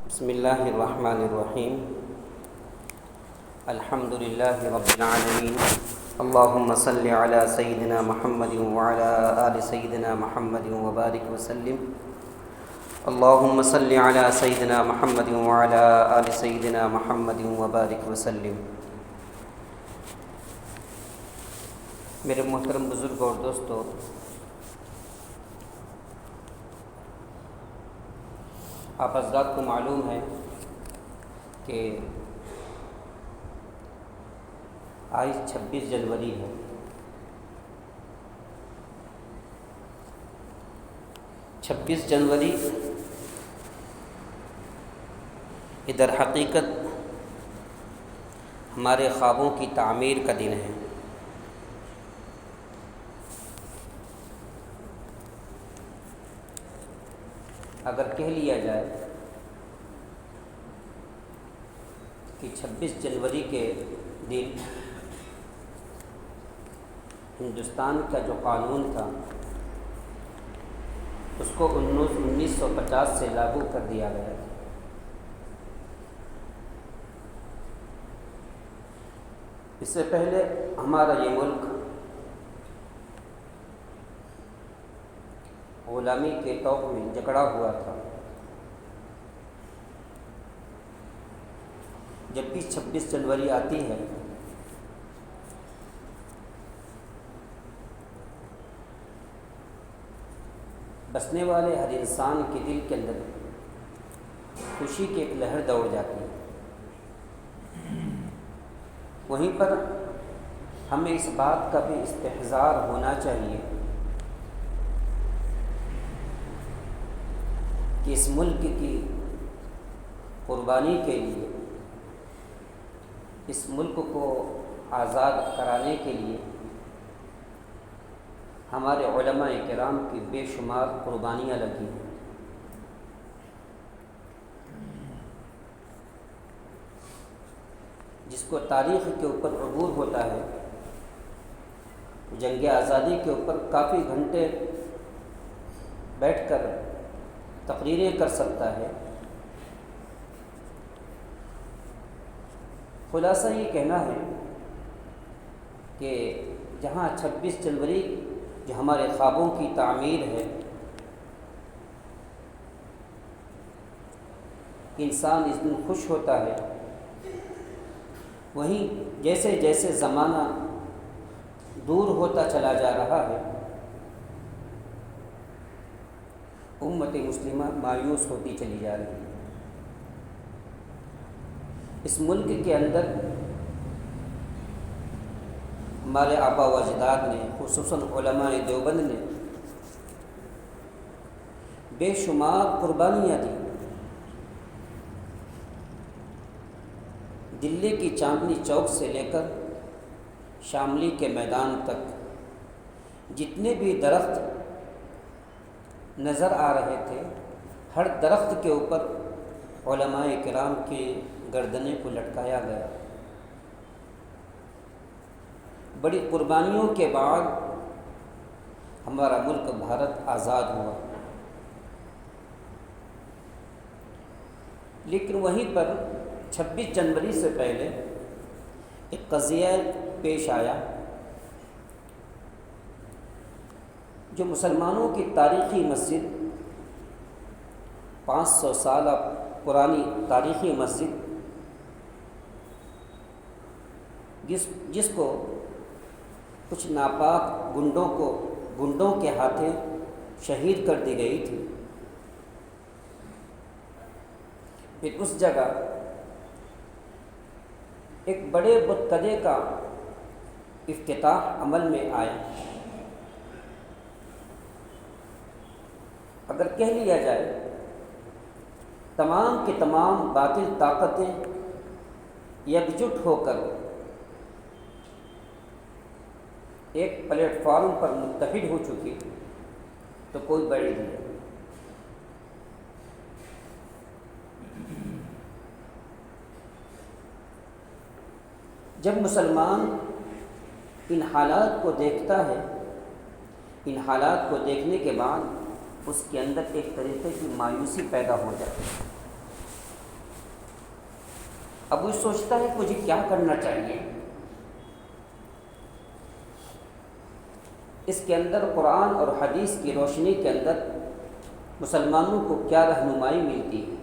بسم اللہ الرحمن الرحیم الحمد للہ رب العالمین اللہم صلی علی سیدنا محمد وعلی آل سیدنا محمد وبارک وسلم اللہم صلی علی سیدنا محمد وعلی آل سیدنا محمد وبارک وسلم۔ میرے محترم بزرگ اور دوستو، آپ حضرات کو معلوم ہے کہ آج 26 جنوری ہے۔ 26 جنوری ادھر حقیقت ہمارے خوابوں کی تعمیر کا دن ہے۔ اگر کہہ لیا جائے کہ 26 جنوری کے دن ہندوستان کا جو قانون تھا اس کو 1950 سے لاگو کر دیا گیا تھا۔ اس سے پہلے ہمارا یہ ملک غلامی کے طوق میں جکڑا ہوا تھا۔ جب بھی 26 جنوری آتی ہے بسنے والے ہر انسان کے دل کے اندر خوشی کی ایک لہر دوڑ جاتی ہے۔ وہیں پر ہمیں اس بات کا بھی استحضار ہونا چاہیے کہ اس ملک کی قربانی کے لیے، اس ملک کو آزاد کرانے کے لیے ہمارے علماء کرام کی بے شمار قربانیاں لگی ہیں۔ جس کو تاریخ کے اوپر عبور ہوتا ہے، جنگ آزادی کے اوپر کافی گھنٹے بیٹھ کر تقریریں کر سکتا ہے۔ خلاصہ یہ کہنا ہے کہ جہاں 26 جنوری جو ہمارے خوابوں کی تعمیر ہے، انسان اس دن خوش ہوتا ہے، وہیں جیسے جیسے زمانہ دور ہوتا چلا جا رہا ہے امت مسلمہ مایوس ہوتی چلی جا رہی ہے۔ اس ملک کے اندر ہمارے آبا و اجداد نے، خصوصاً علماء دیوبند نے بے شمار قربانیاں دی۔ دلی کی چاندنی چوک سے لے کر شاملی کے میدان تک جتنے بھی درخت نظر آ رہے تھے، ہر درخت کے اوپر علماء کرام کی گردنیں کو لٹکایا گیا۔ بڑی قربانیوں کے بعد ہمارا ملک بھارت آزاد ہوا، لیکن وہیں پر 26 جنوری سے پہلے ایک قضیہ پیش آیا جو مسلمانوں کی تاریخی مسجد، 500 سالہ پرانی تاریخی مسجد، جس کو کچھ ناپاک گنڈوں کے ہاتھیں شہید کر دی گئی تھی، پھر اس جگہ ایک بڑے بت کدے کا افتتاح عمل میں آیا۔ اگر کہہ لیا جائے تمام کی تمام باطل طاقتیں یکجٹ ہو کر ایک پلیٹ فارم پر متحد ہو چکی تو کوئی بڑی نہیں ہے۔ جب مسلمان ان حالات کو دیکھتا ہے، ان حالات کو دیکھنے کے بعد اس کے اندر ایک طریقے کی مایوسی پیدا ہو جاتی ہے۔ اب وہ سوچتا ہے کہ مجھے کیا کرنا چاہیے. اس کے اندر قرآن اور حدیث کی روشنی کے اندر مسلمانوں کو کیا رہنمائی ملتی ہے.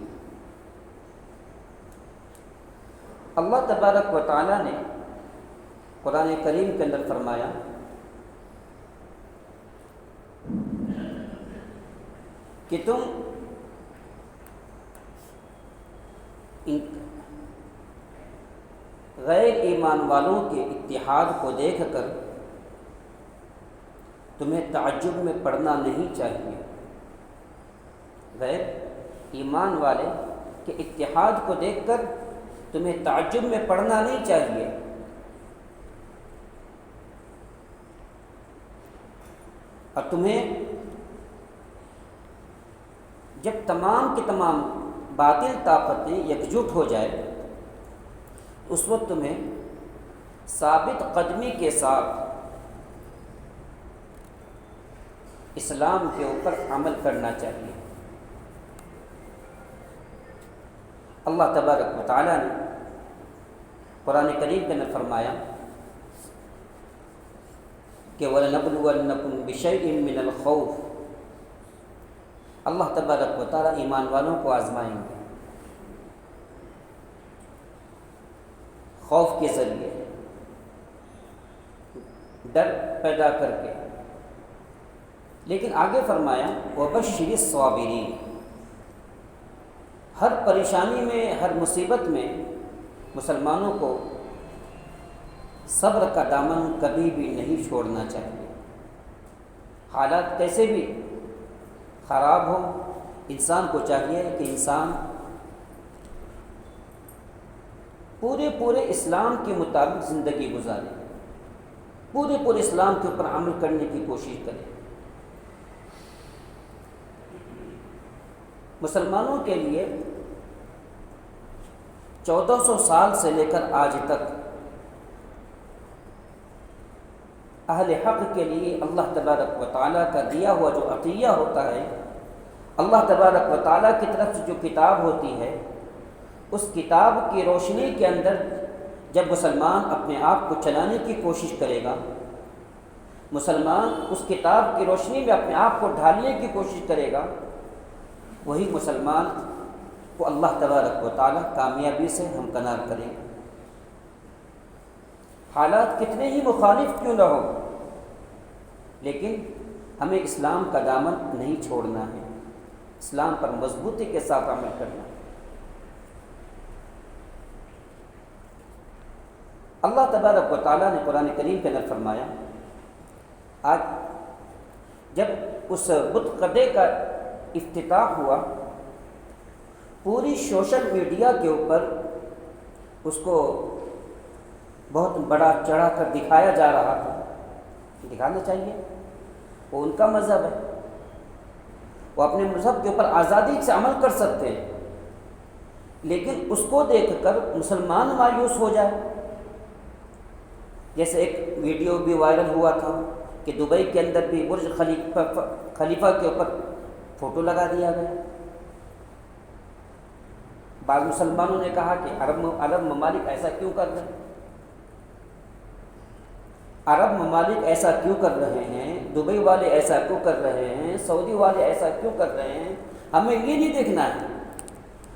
اللہ تبارک و تعالیٰ نے قرآن کریم کے اندر فرمایا کہ تم غیر ایمان والوں کے اتحاد کو دیکھ کر تمہیں تعجب میں پڑنا نہیں چاہیے. غیر ایمان والے کے اتحاد کو دیکھ کر تمہیں تعجب میں پڑنا نہیں چاہیے. اور تمہیں جب تمام کی تمام باطل طاقتیں یکجٹ ہو جائے اس وقت تمہیں ثابت قدمی کے ساتھ اسلام کے اوپر عمل کرنا چاہیے. اللہ تبارک و تعالیٰ نے قرآن کریم کے اندر فرمایا کہ وَلَنَبْلُوَنَّكُمْ بِشَيْءٍ مِّنَ الْخَوْفِ. اللہ تبارک و تعالیٰ ایمان والوں کو آزمائیں گے خوف کے ذریعے، ڈر پیدا کر کے. لیکن آگے فرمایا وَبَشِّرِ الصَّابِرِينَ. ہر پریشانی میں، ہر مصیبت میں مسلمانوں کو صبر کا دامن کبھی بھی نہیں چھوڑنا چاہیے. حالات کیسے بھی خراب ہو، انسان کو چاہیے کہ انسان پورے اسلام کے مطابق زندگی گزارے، پورے اسلام کے اوپر عمل کرنے کی کوشش کرے. مسلمانوں کے لیے 1400 سال سے لے کر آج تک اہل حق کے لیے اللہ تبارک و تعالیٰ کا دیا ہوا جو عطیہ ہوتا ہے، اللہ تبارک و تعالیٰ کی طرف سے جو کتاب ہوتی ہے، اس کتاب کی روشنی کے اندر جب مسلمان اپنے آپ کو چلانے کی کوشش کرے گا، مسلمان اس کتاب کی روشنی میں اپنے آپ کو ڈھالنے کی کوشش کرے گا، وہی مسلمان کو اللہ تبارک و تعالیٰ کامیابی سے ہمکنار کرے گا. حالات کتنے ہی مخالف کیوں نہ ہو، لیکن ہمیں اسلام کا دامن نہیں چھوڑنا ہے، اسلام پر مضبوطی کے ساتھ عمل کرنا ہے. اللہ تبارک و تعالیٰ نے قرآن کریم کے اندر فرمایا آج جب اس بت قدے کا افتتاح ہوا، پوری سوشل میڈیا کے اوپر اس کو بہت بڑا چڑھا کر دکھایا جا رہا تھا. دکھانا چاہیے، وہ ان کا مذہب ہے، وہ اپنے مذہب کے اوپر آزادی سے عمل کر سکتے ہیں. لیکن اس کو دیکھ کر مسلمان مایوس ہو جائے. جیسے ایک ویڈیو بھی وائرل ہوا تھا کہ دبئی کے اندر بھی برج خلیفہ کے اوپر فوٹو لگا دیا گیا. بعض مسلمانوں نے کہا کہ عرب ممالک ایسا کیوں کر رہے ہیں، عرب ممالک ایسا کیوں کر رہے ہیں، دبئی والے ایسا کیوں کر رہے ہیں، سعودی والے ایسا کیوں کر رہے ہیں. ہمیں یہ نہیں دیکھنا ہے،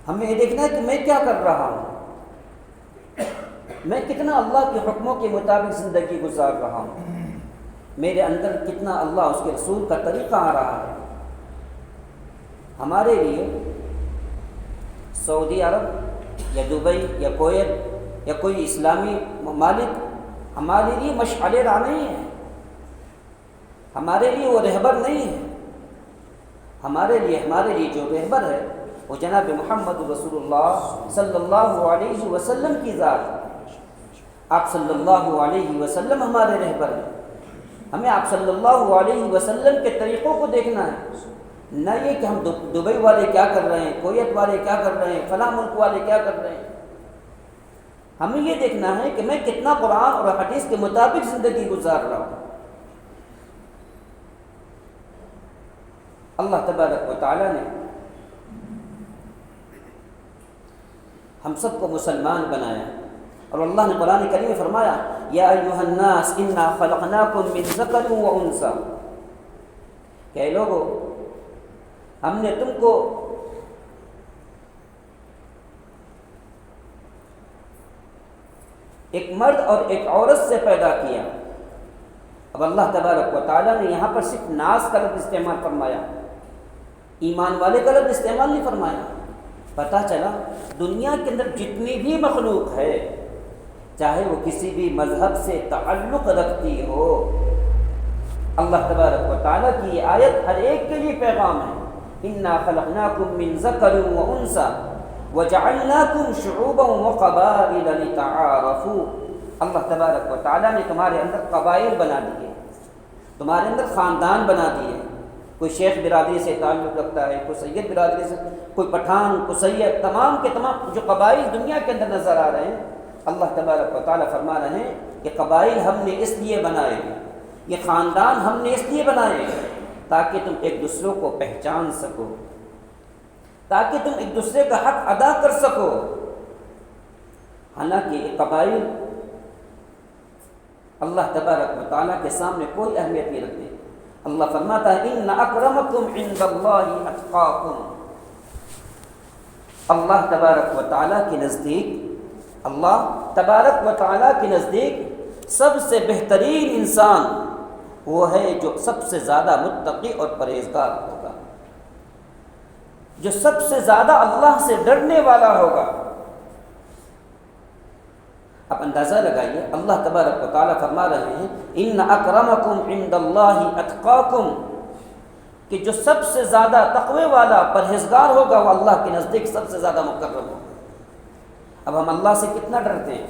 ہمیں یہ دیکھنا ہے کہ میں کیا کر رہا ہوں، میں کتنا اللہ کے حکموں کے مطابق زندگی گزار رہا ہوں، میرے اندر کتنا اللہ اس کے رسول کا طریقہ آ رہا ہے. ہمارے لیے سعودی عرب یا دبئی یا کویت یا کوئی اسلامی ممالک ہمارے لیے مشعل راہ نہیں ہے، ہمارے لیے وہ رہبر نہیں ہے. ہمارے لیے جو رہبر ہے وہ جناب محمد رسول اللہ صلی اللہ علیہ وسلم کی ذات ہے. آپ صلی اللہ علیہ وسلم ہمارے رہبر ہیں. ہمیں آپ صلی اللہ علیہ وسلم کے طریقوں کو دیکھنا ہے، نہ یہ کہ ہم دبئی والے کیا کر رہے ہیں، کویت والے کیا کر رہے ہیں، فلاں ملک والے کیا کر رہے ہیں. ہمیں یہ دیکھنا ہے کہ میں کتنا قرآن اور حدیث کے مطابق زندگی گزار رہا ہوں. اللہ تبارک و تعالیٰ نے ہم سب کو مسلمان بنایا، اور اللہ نے قرآن کریم میں فرمایا یا ایھا الناس انا خلقناکم من ذکر و انثی، کہ اے لوگو ہم نے تم کو ایک مرد اور ایک عورت سے پیدا کیا۔ اب اللہ تبارک و تعالیٰ نے یہاں پر صرف ناس کا لفظ استعمال فرمایا، ایمان والے کا لفظ استعمال نہیں فرمایا۔ پتہ چلا دنیا کے اندر جتنی بھی مخلوق ہے، چاہے وہ کسی بھی مذہب سے تعلق رکھتی ہو، اللہ تبارک و تعالیٰ کی یہ آیت ہر ایک کے لیے پیغام ہے۔ انا خلقناکم من ذکر و انثی وجعلناکم شعوبا وقبائل لتعارفوا، اللہ تبارک و تعالیٰ نے تمہارے اندر قبائل بنا دیے، تمہارے اندر خاندان بنا دیے۔ کوئی شیخ برادری سے تعلق رکھتا ہے، کوئی سید برادری سے، کوئی پٹھان، کوئی سید، تمام کے تمام جو قبائل دنیا کے اندر نظر آ رہے ہیں، اللہ تبارک و تعالیٰ فرما رہے ہیں کہ قبائل ہم نے اس لیے بنائے، یہ خاندان ہم نے اس لیے بنائے تاکہ تم ایک دوسروں کو پہچان سکو، تاکہ تم ایک دوسرے کا حق ادا کر سکو۔ حالانکہ یہ قبائل اللہ تبارک و تعالیٰ کے سامنے کوئی اہمیت نہیں رکھتے۔ اللہ فرماتا ہے ان اکرمکم عند اللہ اتقاکم، اللہ تبارک و تعالیٰ کے نزدیک، اللہ تبارک و تعالیٰ کے نزدیک سب سے بہترین انسان وہ ہے جو سب سے زیادہ متقی اور پرہیزگار ہوگا، جو سب سے زیادہ اللہ سے ڈرنے والا ہوگا۔ اب اندازہ لگائیے، اللہ تبارک و تعالیٰ فرما رہے ہیں ان اکرمکم عند اللہ اتقاکم، کہ جو سب سے زیادہ تقوی والا پرہیزگار ہوگا وہ اللہ کے نزدیک سب سے زیادہ مکرم ہوگا۔ اب ہم اللہ سے کتنا ڈرتے ہیں؟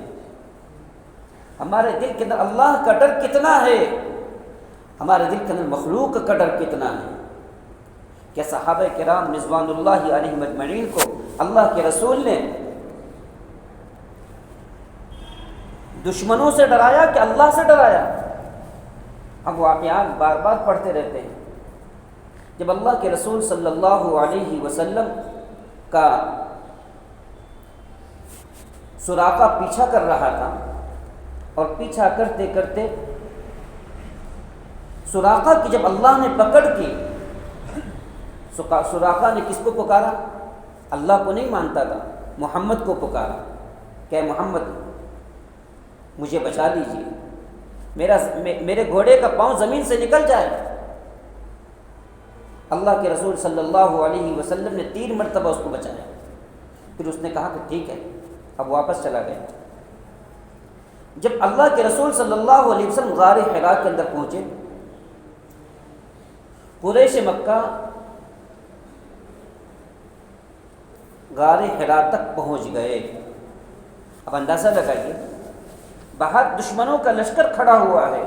ہمارے دل کے اندر اللہ کا ڈر کتنا ہے؟ ہمارے دل کے اندر مخلوق کا ڈر کتنا ہے؟ کہ صحابہ کرام رضوان اللہ علیہم اجمعین کو اللہ کے رسول نے دشمنوں سے ڈرایا کہ اللہ سے ڈرایا؟ اب واقعات بار بار پڑھتے رہتے ہیں۔ جب اللہ کے رسول صلی اللہ علیہ وسلم کا سراقہ پیچھا کر رہا تھا، اور پیچھا کرتے کرتے سراقہ کی جب اللہ نے پکڑ کی، سراقہ نے کس کو پکارا؟ اللہ کو نہیں مانتا تھا، محمد کو پکارا کہ محمد مجھے بچا لیجیے، میرے گھوڑے کا پاؤں زمین سے نکل جائے۔ اللہ کے رسول صلی اللہ علیہ وسلم نے 3 مرتبہ اس کو بچایا، پھر اس نے کہا کہ ٹھیک ہے، اب واپس چلا گیا۔ جب اللہ کے رسول صلی اللہ علیہ وسلم غار حرا کے اندر پہنچے، قریش مکہ غار حرا تک پہنچ گئے۔ اب اندازہ لگائیے، باہر دشمنوں کا لشکر کھڑا ہوا ہے،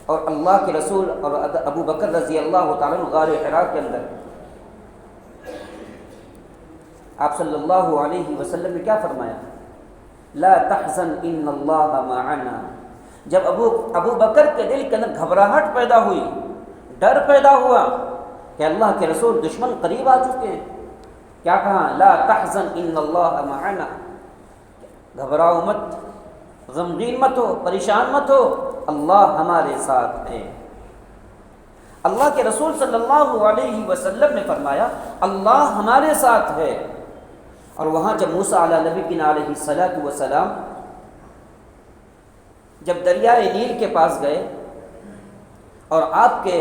اور اللہ کے رسول اور ابو بکر رضی اللہ تعالیٰ عنہ غار حرا کے اندر۔ آپ صلی اللہ علیہ وسلم نے کیا فرمایا؟ لا تحزن ان اللہ معنا۔ جب ابو بکر کے دل کے اندر گھبراہٹ پیدا ہوئی، ڈر پیدا ہوا کہ اللہ کے رسول دشمن قریب آ چکے ہیں، کیا کہا؟ لا تحزن ان اللہ معنا، گھبراؤ مت، غمگین مت ہو، پریشان مت ہو، اللہ ہمارے ساتھ ہے۔ اللہ کے رسول صلی اللہ علیہ وسلم نے فرمایا اللہ ہمارے ساتھ ہے۔ اور وہاں جب موسیٰ علیہ نبی علیہ الصلاۃ والسلام جب دریائے نیل کے پاس گئے، اور آپ کے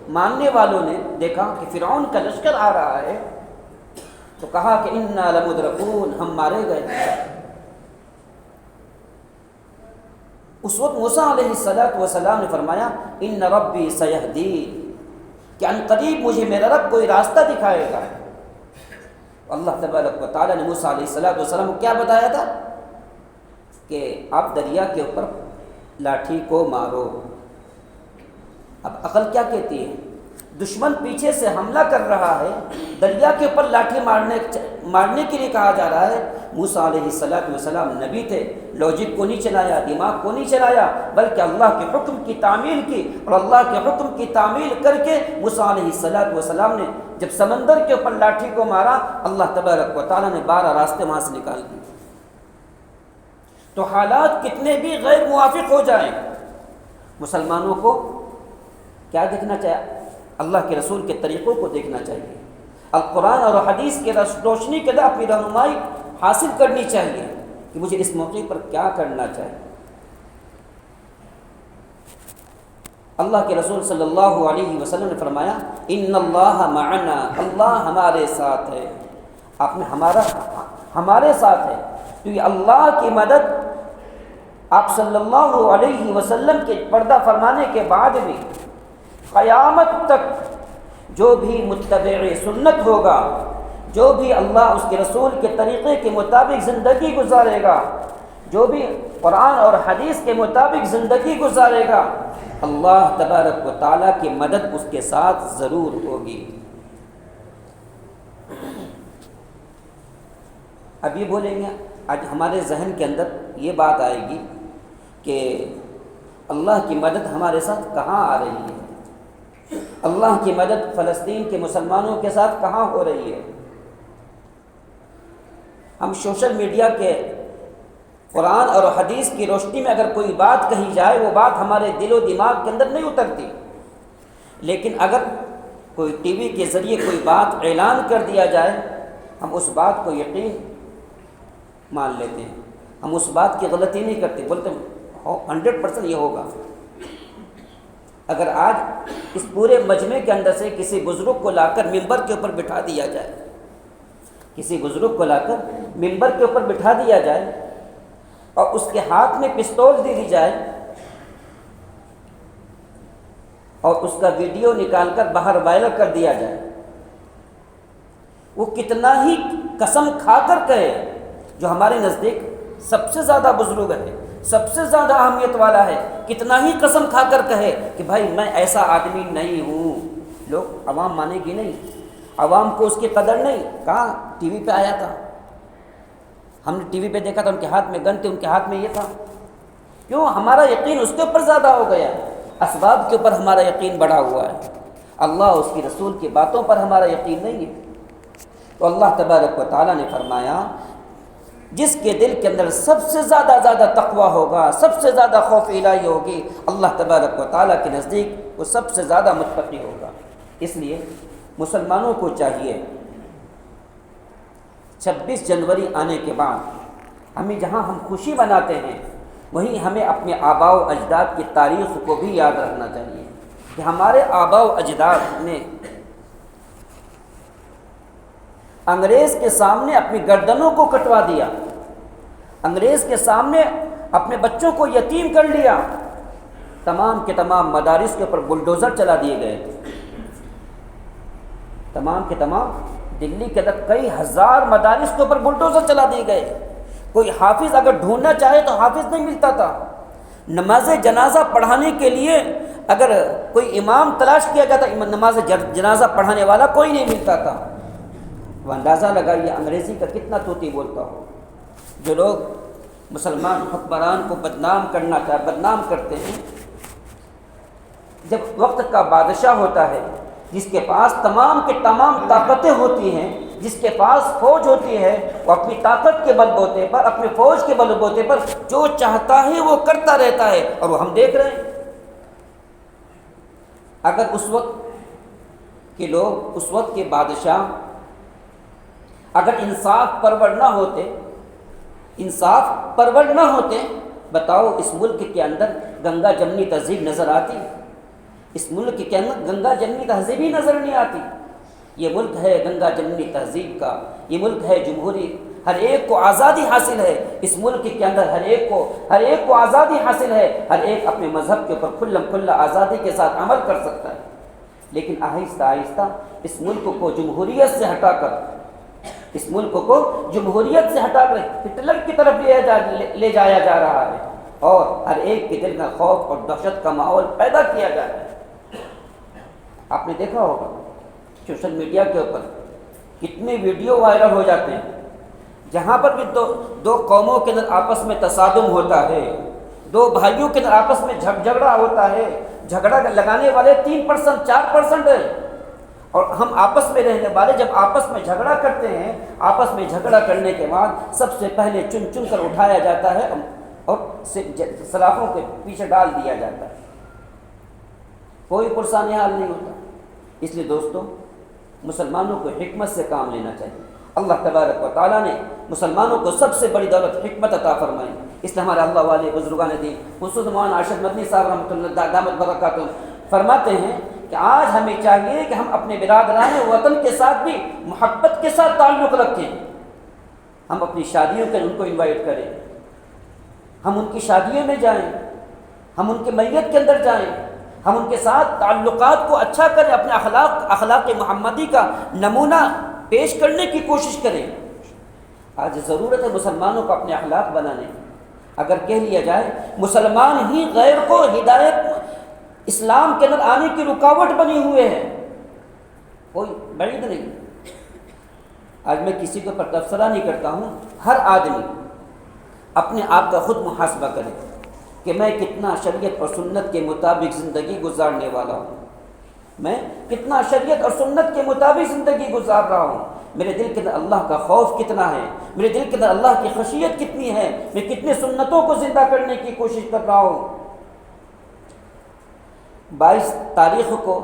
ماننے والوں نے دیکھا کہ فرعون کا لشکر آ رہا ہے، تو کہا کہ انا لمدرکون، ہم مارے گئے۔ اس وقت موسیٰ علیہ الصلاۃ والسلام نے فرمایا ان ربی سیہدین، کہ ان قریب مجھے میرا رب کوئی راستہ دکھائے گا۔ اللہ تبارک و تعالیٰ نے موسیٰ علیہ الصلاۃ والسلام کو کیا بتایا تھا؟ کہ آپ دریا کے اوپر لاٹھی کو مارو۔ اب عقل کیا کہتی ہے؟ دشمن پیچھے سے حملہ کر رہا ہے، دریا کے اوپر لاٹھی مارنے کے لیے کہا جا رہا ہے۔ موسیٰ علیہ الصلاۃ والسلام نبی تھے، لاجک کو نہیں چلایا، دماغ کو نہیں چلایا، بلکہ اللہ کے حکم کی تعمیل کی، اور اللہ کے حکم کی تعمیل کر کے موسیٰ علیہ الصلاۃ والسلام نے جب سمندر کے اوپر لاٹھی کو مارا، اللہ تبارک و تعالیٰ نے 12 راستے وہاں سے نکال دیے۔ تو حالات کتنے بھی غیر موافق ہو جائیں، مسلمانوں کو کیا دیکھنا چاہیے؟ اللہ کے رسول کے طریقوں کو دیکھنا چاہیے، القرآن اور حدیث کے روشنی کے اندر اپنی رہنمائی حاصل کرنی چاہیے کہ مجھے اس موقع پر کیا کرنا چاہیے۔ اللہ کے رسول صلی اللہ علیہ وسلم نے فرمایا ان اللہ معنا، اللہ ہمارے ساتھ ہے۔ آپ نے ہمارے ساتھ ہے، تو یہ اللہ کی مدد آپ صلی اللہ علیہ وسلم کے پردہ فرمانے کے بعد بھی قیامت تک جو بھی متبع سنت ہوگا، جو بھی اللہ اس کے رسول کے طریقے کے مطابق زندگی گزارے گا، جو بھی قرآن اور حدیث کے مطابق زندگی گزارے گا، اللہ تبارک و تعالیٰ کی مدد اس کے ساتھ ضرور ہوگی۔ اب یہ بولیں گے، آج ہمارے ذہن کے اندر یہ بات آئے گی کہ اللہ کی مدد ہمارے ساتھ کہاں آ رہی ہے؟ اللہ کی مدد فلسطین کے مسلمانوں کے ساتھ کہاں ہو رہی ہے؟ ہم سوشل میڈیا کے قرآن اور حدیث کی روشنی میں اگر کوئی بات کہی جائے، وہ بات ہمارے دل و دماغ کے اندر نہیں اترتی، لیکن اگر کوئی ٹی وی کے ذریعے کوئی بات اعلان کر دیا جائے، ہم اس بات کو یقین مان لیتے ہیں، ہم اس بات کی غلطی نہیں کرتے، بولتے 100% یہ ہوگا۔ اگر آج اس پورے مجمع کے اندر سے کسی بزرگ کو لا کر ممبر کے اوپر بٹھا دیا جائے، کسی بزرگ کو لا کر ممبر کے اوپر بٹھا دیا جائے اور اس کے ہاتھ میں پستول دے دی جائے اور اس کا ویڈیو نکال کر باہر وائرل کر دیا جائے، وہ کتنا ہی قسم کھا کر کہے، جو ہمارے نزدیک سب سے زیادہ بزرگ ہے، سب سے زیادہ اہمیت والا ہے، کتنا ہی قسم کھا کر کہے کہ بھائی میں ایسا آدمی نہیں ہوں، لوگ عوام مانے گی نہیں، عوام کو اس کی قدر نہیں۔ کہاں ٹی وی پہ آیا تھا، ہم نے ٹی وی پہ دیکھا تھا، ان کے ہاتھ میں گن تھے، ان کے ہاتھ میں یہ تھا۔ کیوں؟ ہمارا یقین اس کے اوپر زیادہ ہو گیا، اسباب کے اوپر ہمارا یقین بڑھا ہوا ہے، اللہ اس کی رسول کی باتوں پر ہمارا یقین نہیں ہے۔ تو اللہ تبارک و تعالیٰ نے فرمایا جس کے دل کے اندر سب سے زیادہ تقویٰ ہوگا، سب سے زیادہ خوف الہی ہوگی، اللہ تبارک و تعالیٰ کے نزدیک وہ سب سے زیادہ متقی ہوگا۔ اس لیے مسلمانوں کو چاہیے 26 جنوری آنے کے بعد ہمیں جہاں ہم خوشی مناتے ہیں، وہیں ہمیں اپنے آباء و اجداد کی تاریخ کو بھی یاد رکھنا چاہیے کہ ہمارے آباء و اجداد نے انگریز کے سامنے اپنی گردنوں کو کٹوا دیا، انگریز کے سامنے اپنے بچوں کو یتیم کر لیا، تمام کے تمام مدارس کے اوپر بلڈوزر چلا دیے گئے، تمام کے تمام دلی کے اندر کئی ہزار مدارس کے اوپر بلڈوزر چلا دیے گئے، کوئی حافظ اگر ڈھونڈنا چاہے تو حافظ نہیں ملتا تھا، نماز جنازہ پڑھانے کے لیے اگر کوئی امام تلاش کیا جاتا، نماز جنازہ پڑھانے والا کوئی نہیں ملتا تھا۔ وہ اندازہ لگائیے انگریزی کا کتنا طوطی بولتا ہو۔ جو لوگ مسلمان حکمران کو بدنام کرتے ہیں، جب وقت کا بادشاہ ہوتا ہے، جس کے پاس تمام کے تمام طاقتیں ہوتی ہیں، جس کے پاس فوج ہوتی ہے، وہ اپنی طاقت کے بل بوتے پر، اپنے فوج کے بل بوتے پر جو چاہتا ہے وہ کرتا رہتا ہے، اور وہ ہم دیکھ رہے ہیں۔ اگر اس وقت کے لوگ، اس وقت کے بادشاہ اگر انصاف پرور نہ ہوتے، بتاؤ اس ملک کے اندر گنگا جمنی تہذیب نظر آتی؟ اس ملک کے اندر گنگا جمنی تہذیب ہی نظر نہیں آتی۔ یہ ملک ہے گنگا جمنی تہذیب کا، یہ ملک ہے جمہوری، ہر ایک کو آزادی حاصل ہے، اس ملک کے اندر ہر ایک کو آزادی حاصل ہے، ہر ایک اپنے مذہب کے اوپر کھلم کھلا آزادی کے ساتھ عمل کر سکتا ہے۔ لیکن آہستہ آہستہ اس ملک کو جمہوریت سے ہٹا کر ہٹلر کی طرف لے جایا جا رہا ہے، اور ہر ایک کے دل میں خوف اور دہشت کا ماحول پیدا کیا جا رہا ہے۔ آپ نے دیکھا ہوگا سوشل میڈیا کے اوپر کتنے ویڈیو وائرل ہو جاتے ہیں، جہاں پر بھی دو قوموں کے اندر آپس میں تصادم ہوتا ہے، دو بھائیوں کے اندر آپس میں جھگڑا ہوتا ہے، جھگڑا لگانے والے 3% 4% ہے، اور ہم آپس میں رہنے والے جب آپس میں جھگڑا کرتے ہیں، آپس میں جھگڑا کرنے کے بعد سب سے پہلے چن کر اٹھایا جاتا ہے اور سلافوں کے پیچھے ڈال دیا جاتا ہے، کوئی پرسان حال نہیں ہوتا۔ اس لیے دوستو مسلمانوں کو حکمت سے کام لینا چاہیے۔ اللہ تبارک و تعالیٰ نے مسلمانوں کو سب سے بڑی دولت حکمت عطا فرمائی، اس لیے ہمارے اللہ والے بزرگان دین خصوص مولانا ارشد مدنی صاحب رحمۃ اللہ دامت برکاتہم فرماتے ہیں کہ آج ہمیں چاہیے کہ ہم اپنے برادران وطن کے ساتھ بھی محبت کے ساتھ تعلق رکھیں، ہم اپنی شادیوں کے ان کو انوائٹ کریں، ہم ان کی شادیوں میں جائیں، ہم ان کے میت کے اندر جائیں، ہم ان کے ساتھ تعلقات کو اچھا کریں، اپنے اخلاق محمدی کا نمونہ پیش کرنے کی کوشش کریں۔ آج ضرورت ہے مسلمانوں کو اپنے اخلاق بنانے۔ اگر کہہ لیا جائے مسلمان ہی غیر کو ہدایت اسلام کے اندر آنے کی رکاوٹ بنی ہوئے ہیں، کوئی بعید نہیں۔ آج میں کسی کے اوپر تبصرہ نہیں کرتا ہوں، ہر آدمی اپنے آپ کا خود محاسبہ کرے کہ میں کتنا شریعت اور سنت کے مطابق زندگی گزارنے والا ہوں، میں کتنا شریعت اور سنت کے مطابق زندگی گزار رہا ہوں، میرے دل کے اندر اللہ کا خوف کتنا ہے، میرے دل کے اندر اللہ کی خشیت کتنی ہے، میں کتنے سنتوں کو زندہ کرنے کی کوشش کر رہا ہوں۔ 22 تاریخ کو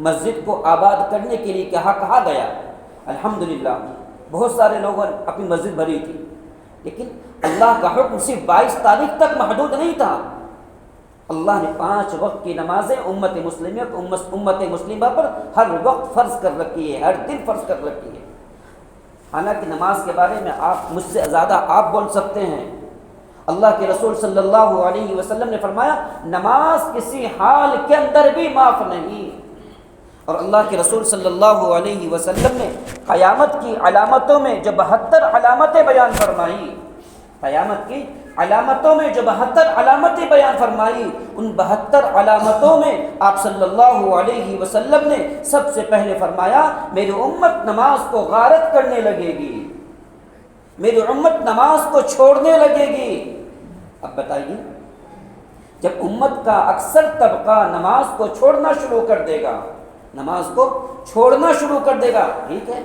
مسجد کو آباد کرنے کے لیے کہا گیا، الحمدللہ بہت سارے لوگوں نے اپنی مسجد بھری تھی، لیکن اللہ کا حکم صرف 22 تاریخ تک محدود نہیں تھا۔ اللہ نے 5 وقت کی نمازیں امت مسلمہ پر ہر وقت فرض کر رکھی ہے، ہر دن فرض کر رکھی ہے۔ حالانکہ نماز کے بارے میں آپ مجھ سے زیادہ آپ بول سکتے ہیں، اللہ کے رسول صلی اللہ علیہ وسلم نے فرمایا نماز کسی حال کے اندر بھی معاف نہیں، اور اللہ کے رسول صلی اللہ علیہ وسلم نے قیامت کی علامتوں میں جو 72 علامتیں بیان فرمائی، قیامت کی علامتوں میں جو 72 علامتیں بیان فرمائی، ان 72 علامتوں میں آپ صلی اللہ علیہ وسلم نے سب سے پہلے فرمایا میری امت نماز کو غارت کرنے لگے گی، میری امت نماز کو چھوڑنے لگے گی۔ اب بتائیے جب امت کا اکثر طبقہ نماز کو چھوڑنا شروع کر دے گا، نماز کو چھوڑنا شروع کر دے گا، ٹھیک ہے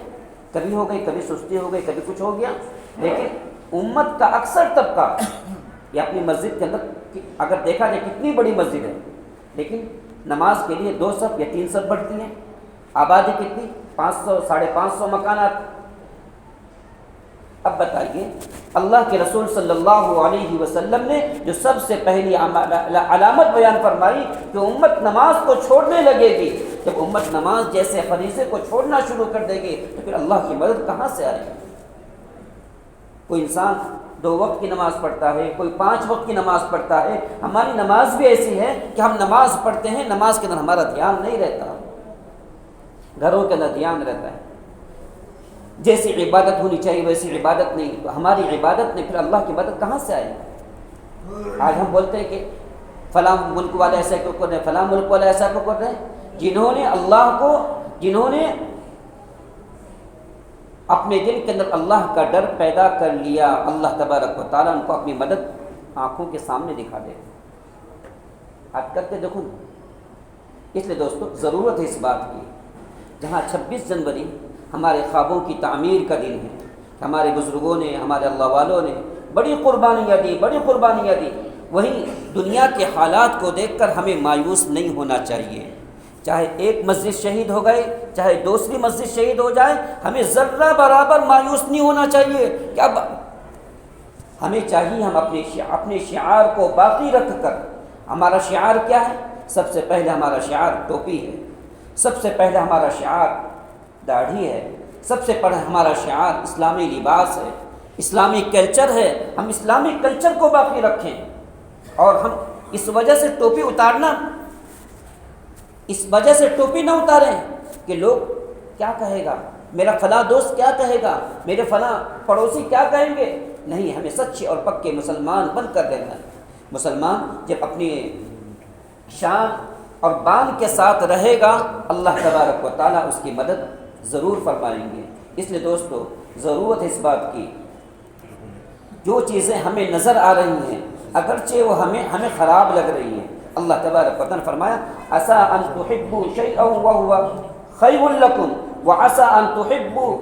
کبھی ہو گئی، کبھی سستی ہو گئی، کبھی کچھ ہو گیا، لیکن امت کا اکثر طبقہ یہ اپنی مسجد کے اندر اگر دیکھا جائے کتنی بڑی مسجد ہے، لیکن نماز کے لیے 2 صف یا 3 صف بڑھتی ہیں، آبادی کتنی 500 550 مکانات۔ اب بتائیے اللہ کے رسول صلی اللہ علیہ وسلم نے جو سب سے پہلی علامت بیان فرمائی کہ امت نماز کو چھوڑنے لگے گی، جب امت نماز جیسے فریضے کو چھوڑنا شروع کر دے گی تو پھر اللہ کی مدد کہاں سے آئے گی؟ کوئی انسان 2 وقت کی نماز پڑھتا ہے، کوئی 5 وقت کی نماز پڑھتا ہے، ہماری نماز بھی ایسی ہے کہ ہم نماز پڑھتے ہیں، نماز کے اندر ہمارا دھیان نہیں رہتا، گھروں کے اندر دھیان رہتا ہے، جیسی عبادت ہونی چاہیے ویسی عبادت نہیں، تو ہماری عبادت نے پھر اللہ کی مدد کہاں سے آئی؟ آج ہم بولتے ہیں کہ فلاں ملک والے ایسا کیوں کر رہے ہیں، فلاں ملک والے ایسا کیوں کر رہے ہیں، جنہوں نے اپنے دل کے اندر اللہ کا ڈر پیدا کر لیا، اللہ تبارک و تعالیٰ ان کو اپنی مدد آنکھوں کے سامنے دکھا دے۔ آپ کرتے دیکھو، اس لیے دوستو ضرورت ہے اس بات کی، جہاں 26 جنوری ہمارے خوابوں کی تعمیر کا دن ہے، ہمارے بزرگوں نے، ہمارے اللہ والوں نے بڑی قربانیاں دی، وہیں دنیا کے حالات کو دیکھ کر ہمیں مایوس نہیں ہونا چاہیے، چاہے ایک مسجد شہید ہو گئے، چاہے دوسری مسجد شہید ہو جائے، ہمیں ذرہ برابر مایوس نہیں ہونا چاہیے کہ اب ہمیں چاہیے ہم اپنے شعار کو باقی رکھ کر، ہمارا شعار کیا ہے؟ سب سے پہلے ہمارا شعار ٹوپی ہے، سب سے پہلے ہمارا شعار داڑھی ہے، سب سے پہلے ہمارا شعار اسلامی لباس ہے، اسلامی کلچر ہے، ہم اسلامی کلچر کو باقی رکھیں، اور ہم اس وجہ سے ٹوپی نہ اتاریں کہ لوگ کیا کہے گا، میرا فلاں دوست کیا کہے گا، میرے فلاں پڑوسی کیا کہیں گے، نہیں، ہمیں سچے اور پکے مسلمان بن کر رہنا ہے۔ مسلمان جب اپنی شان اور بان کے ساتھ رہے گا، اللہ تبارک و تعالیٰ اس کی مدد ضرور فرمائیں گے۔ اس لیے دوستو ضرورت ہے اس بات کی، جو چیزیں ہمیں نظر آ رہی ہیں اگرچہ وہ ہمیں خراب لگ رہی ہیں، اللہ تبارک و تعالیٰ نے فرمایا عسیٰ ان تحبوا شیئا وہو خیر لکم وعسیٰ ان تحبوا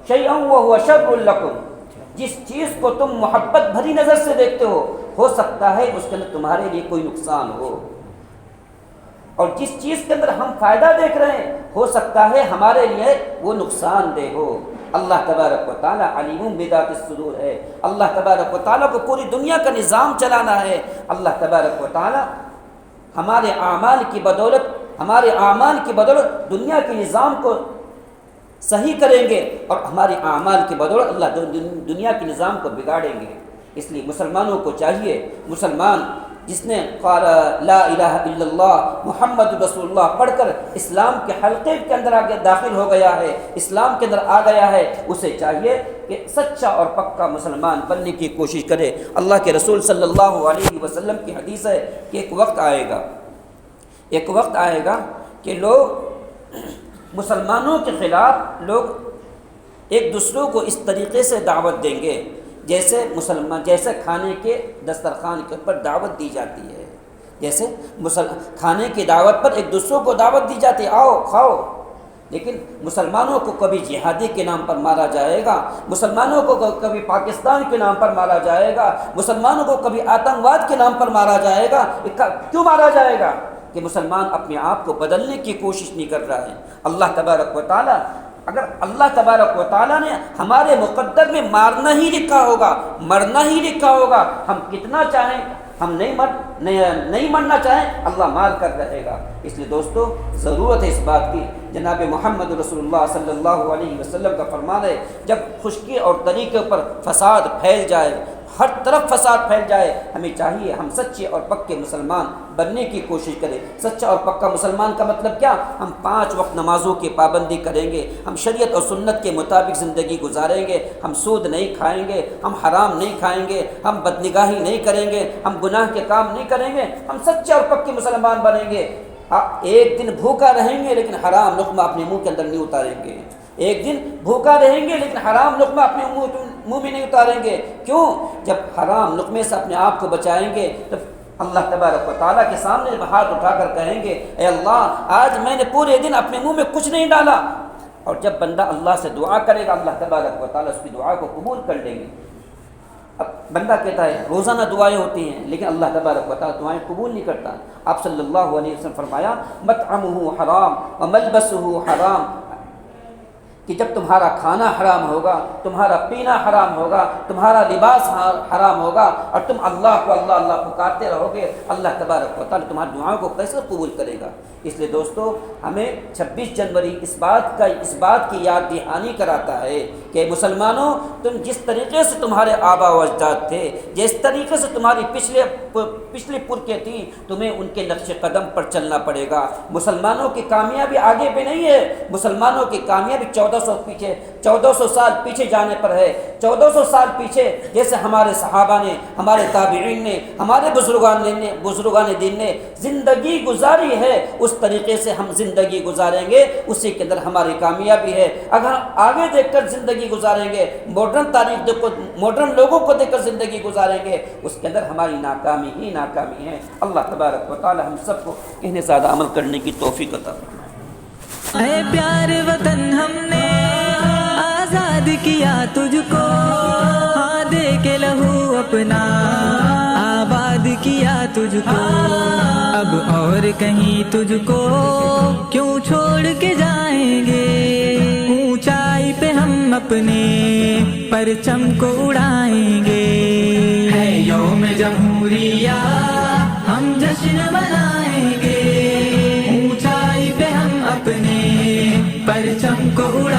شیئا وہو شر لکم، جس چیز کو تم محبت بھری نظر سے دیکھتے ہو ہو سکتا ہے اس کے اندر تمہارے لیے کوئی نقصان ہو، اور جس چیز کے اندر ہم فائدہ دیکھ رہے ہیں ہو سکتا ہے ہمارے لیے وہ نقصان دہ ہو۔ اللہ تبارک و تعالیٰ علیم بذات الصدور ہے۔ اللہ تبارک و تعالیٰ کو پوری دنیا کا نظام چلانا ہے۔ اللہ تبارک و تعالیٰ ہمارے اعمال کی بدولت دنیا کے نظام کو صحیح کریں گے، اور ہمارے اعمال کی بدولت اللہ دنیا کے نظام کو بگاڑیں گے۔ اس لیے مسلمانوں کو چاہیے، مسلمان جس نے قال لا الہ الا اللہ محمد رسول اللہ پڑھ کر اسلام کے حلقے کے اندر آگے داخل ہو گیا ہے، اسلام کے اندر آ گیا ہے، اسے چاہیے کہ سچا اور پکا مسلمان بننے کی کوشش کرے۔ اللہ کے رسول صلی اللہ علیہ وسلم کی حدیث ہے کہ ایک وقت آئے گا کہ لوگ مسلمانوں کے خلاف لوگ ایک دوسروں کو اس طریقے سے دعوت دیں گے جیسے کھانے کے دسترخوان کے اوپر دعوت دی جاتی ہے، جیسے کھانے کی دعوت پر ایک دوسروں کو دعوت دی جاتی ہے، آؤ کھاؤ، لیکن مسلمانوں کو کبھی جہادی کے نام پر مارا جائے گا، مسلمانوں کو کبھی پاکستان کے نام پر مارا جائے گا، مسلمانوں کو کبھی آتنکواد کے نام پر مارا جائے گا۔ کیوں مارا جائے گا؟ کہ مسلمان اپنے آپ کو بدلنے کی کوشش نہیں کر رہا ہے۔ اللہ تبارک و تعالیٰ اگر اللہ تبارک و تعالیٰ نے ہمارے مقدر میں مارنا ہی لکھا ہوگا، مرنا ہی لکھا ہوگا، ہم کتنا چاہیں ہم نہیں مرنا چاہیں اللہ مار کر رہے گا۔ اس لیے دوستو ضرورت ہے اس بات کی، جناب محمد رسول اللہ صلی اللہ علیہ وسلم کا فرمان ہے جب خشکی اور طریقے پر فساد پھیل جائے، ہر طرف فساد پھیل جائے، ہمیں چاہیے ہم سچے اور پکے مسلمان بننے کی کوشش کریں۔ سچا اور پکا مسلمان کا مطلب کیا؟ ہم 5 وقت نمازوں کی پابندی کریں گے، ہم شریعت اور سنت کے مطابق زندگی گزاریں گے، ہم سود نہیں کھائیں گے، ہم حرام نہیں کھائیں گے، ہم بدنگاہی نہیں کریں گے، ہم گناہ کے کام نہیں کریں گے، ہم سچے اور پکے مسلمان بنیں گے۔ ایک دن بھوکا رہیں گے لیکن حرام لقمہ اپنے منہ کے اندر نہیں اتاریں گے، ایک دن بھوکا رہیں گے لیکن حرام لقمہ اپنے منہ میں نہیں اتاریں گے۔ کیوں؟ جب حرام لقمے سے اپنے آپ کو بچائیں گے تو اللہ تبارک و تعالیٰ کے سامنے ہاتھ اٹھا کر کہیں گے اے اللہ آج میں نے پورے دن اپنے منہ میں کچھ نہیں ڈالا۔ اور جب بندہ اللہ سے دعا کرے گا اللہ تبارک و تعالیٰ اس کی دعا کو قبول کر لیں گے۔ اب بندہ کہتا ہے روزانہ دعائیں ہوتی ہیں لیکن اللہ تبارک و تعالیٰ دعائیں قبول نہیں کرتا۔ آپ صلی اللہ علیہ وسلم فرمایا مطعمہ حرام وملبسہ حرام، کہ جب تمہارا کھانا حرام ہوگا، تمہارا پینا حرام ہوگا، تمہارا لباس حرام ہوگا، اور تم اللہ کو اللہ اللہ پکارتے رہو گے، اللہ تبارک و تعالیٰ تمہاری دعاؤں کو کیسے قبول کرے گا؟ اس لیے دوستو ہمیں 26 جنوری اس بات کی یاد دہانی کراتا ہے کہ مسلمانوں تم جس طریقے سے تمہارے آبا و اجداد تھے، جس طریقے سے تمہاری پچھلی پرکے تھیں، تمہیں ان کے نقش قدم پر چلنا پڑے گا۔ مسلمانوں کی کامیابی آگے پہ نہیں ہے، مسلمانوں کی کامیابی 1400 سال پیچھے جانے پر ہے۔ 1400 سال پیچھے جیسے ہمارے صحابہ نے، ہمارے تابعین نے، ہمارے بزرگان دین نے زندگی گزاری ہے، اس طریقے سے ہم زندگی گزاریں گے، اسی کے اندر ہماری کامیابی ہے۔ اگر آگے دیکھ کر زندگی گزاریں گے، ماڈرن لوگوں کو دیکھ کر زندگی گزاریں گے، اس کے اندر ہماری ناکامی ہی ناکامی ہے۔ اللہ تبارک و تعالی ہم سب کو کہنے زیادہ عمل کرنے کی توفیق عطا فرمائے۔ اے پیار وطن ہم نے آزاد کیا تجھ کو، ہاں دے کے لہو اپنا آباد کیا تجھ کو، اب اور کہیں تجھ کو کیوں چھوڑ کے جائیں گے، اونچائی پہ ہم اپنے پرچم کو اڑائیں گے۔ ہے یوم جمہوریہ ہم جشن منائیں گے، اونچائی پہ ہم اپنے پرچم کو اڑائیں گے۔